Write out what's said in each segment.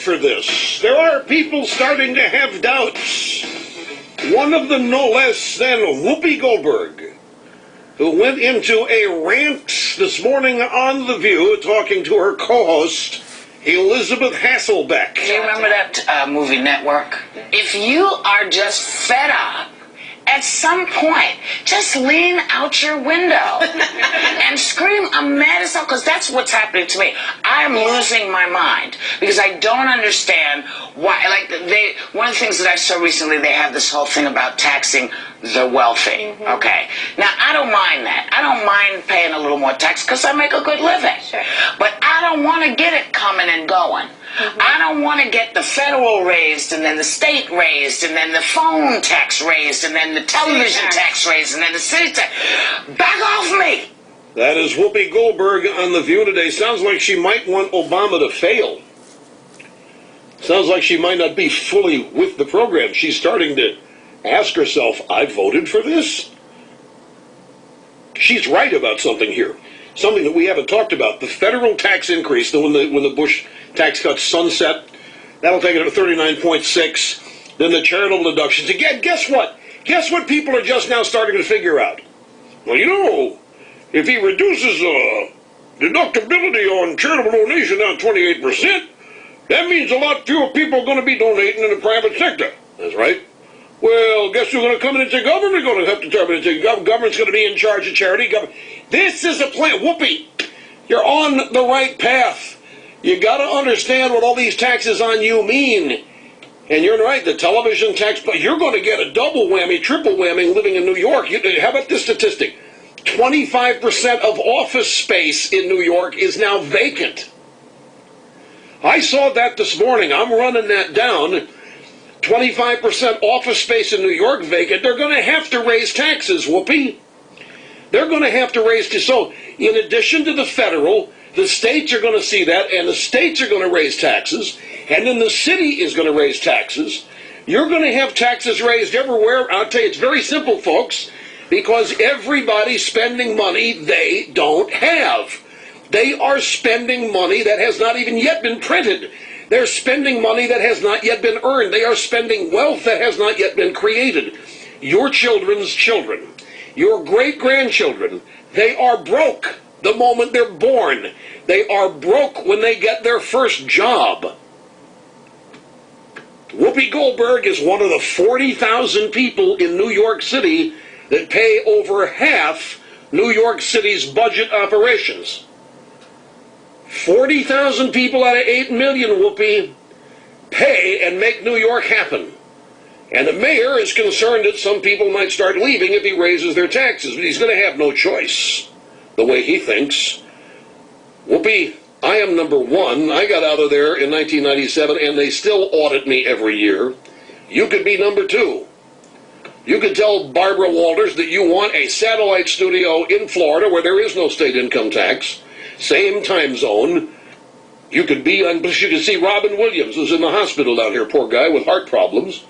for this. There are people starting to have doubts. One of them no less than Whoopi Goldberg, who went into a rant this morning on The View talking to her co-host, Elizabeth Hasselbeck. Do you remember that movie Network? If you are just fed up, at some point, just lean out your window and scream, I'm mad as hell, because that's what's happening to me. I am losing my mind because I don't understand why. Like, one of the things that I saw recently, they have this whole thing about taxing the wealthy. Okay. Now, I don't mind that. I don't mind paying a little more tax because I make a good living. Sure. But I don't want to get it coming and going. I don't want to get the federal raised and then the state raised and then the phone tax raised and then the television tax raised and then the city tax. Back off me! That is Whoopi Goldberg on The View today. Sounds like she might want Obama to fail. Sounds like she might not be fully with the program. She's starting to ask herself, I voted for this? She's right about something here. Something that we haven't talked about. The federal tax increase, when the Bush tax cuts sunset, that'll take it to 39.6. Then the charitable deductions. Again, guess what? Guess what people are just now starting to figure out? Well, you know, if he reduces deductibility on charitable donation down 28%, that means a lot fewer people are going to be donating in the private sector. That's right. Well, guess who's going to come in and say government's going to have to come in and say government's going to be in charge of charity. This is a plan. Whoopi, you're on the right path. You got to understand what all these taxes on you mean. And you're right, the television tax, but you're going to get a double whammy, triple whammy living in New York. How about this statistic? 25% of office space in New York is now vacant. I saw that this morning. I'm running that down. 25% office space in New York vacant. They're going to have to raise taxes, Whoopi. They're going to have to raise taxes. So, in addition to the federal, the states are going to see that, and the states are going to raise taxes, and then the city is going to raise taxes. You're going to have taxes raised everywhere. I'll tell you, it's very simple, folks, because everybody's spending money they don't have. They are spending money that has not even yet been printed. They're spending money that has not yet been earned. They are spending wealth that has not yet been created. Your children's children, your great-grandchildren, they are broke the moment they're born. They are broke when they get their first job. Whoopi Goldberg is one of the 40,000 people in New York City that pay over half New York City's budget operations. 40,000 people out of 8 million, Whoopi, pay and make New York happen. And the mayor is concerned that some people might start leaving if he raises their taxes, but he's going to have no choice, the way he thinks. Whoopi, I am number one. I got out of there in 1997, and they still audit me every year. You could be number two. You could tell Barbara Walters that you want a satellite studio in Florida where there is no state income tax. Same time zone. You could be on, you could see Robin Williams, who's in the hospital down here, poor guy with heart problems.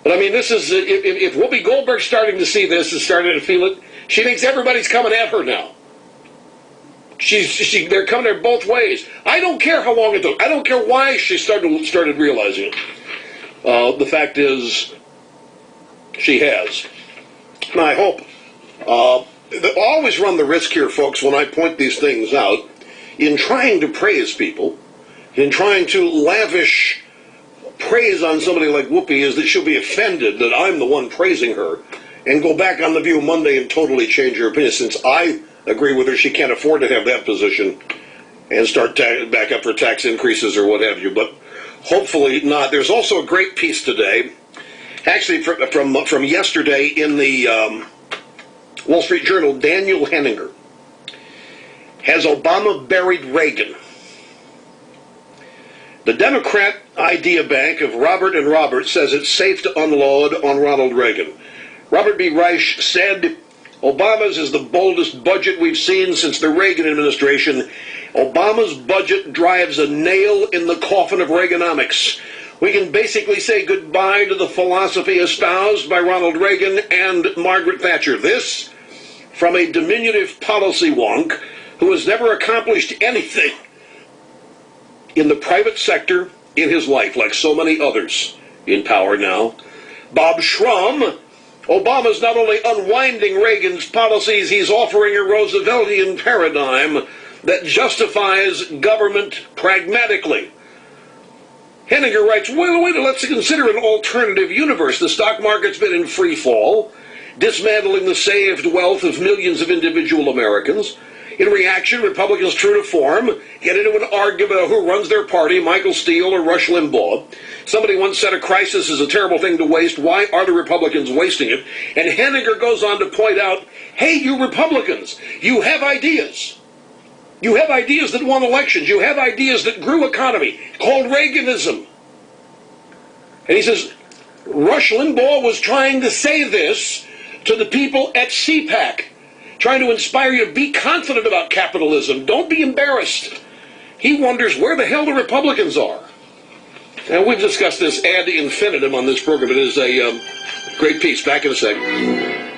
But I mean, this is, if Whoopi Goldberg's starting to see this and starting to feel it, she thinks everybody's coming at her now. They're coming there both ways. I don't care how long it took. I don't care why she started realizing it. The fact is, she has. And I hope, always run the risk here, folks, when I point these things out, in trying to praise people, in trying to lavish praise on somebody like Whoopi, is that she'll be offended that I'm the one praising her, and go back on The View Monday and totally change her opinion. Since I agree with her, she can't afford to have that position and start back up for tax increases or what have you, but hopefully not. There's also a great piece today, actually from yesterday in the Wall Street Journal. Daniel Henninger. Has Obama buried Reagan? The Democrat idea bank of Robert and Robert says it's safe to unload on Ronald Reagan. Robert B. Reich said, Obama's is the boldest budget we've seen since the Reagan administration. Obama's budget drives a nail in the coffin of Reaganomics. We can basically say goodbye to the philosophy espoused by Ronald Reagan and Margaret Thatcher. This from a diminutive policy wonk who has never accomplished anything in the private sector in his life, like so many others in power now. Bob Schrum, Obama's not only unwinding Reagan's policies, he's offering a Rooseveltian paradigm that justifies government pragmatically. Henninger writes, wait, let's consider an alternative universe. The stock market's been in free fall, dismantling the saved wealth of millions of individual Americans. In reaction, Republicans, true to form, get into an argument about who runs their party, Michael Steele or Rush Limbaugh. Somebody once said a crisis is a terrible thing to waste. Why are the Republicans wasting it? And Henninger goes on to point out, hey, you Republicans, you have ideas. You have ideas that won elections. You have ideas that grew economy, called Reaganism. And he says, Rush Limbaugh was trying to say this to the people at CPAC, trying to inspire you to be confident about capitalism. Don't be embarrassed. He wonders where the hell the Republicans are. And we've discussed this ad infinitum on this program. It is a great piece. Back in a second.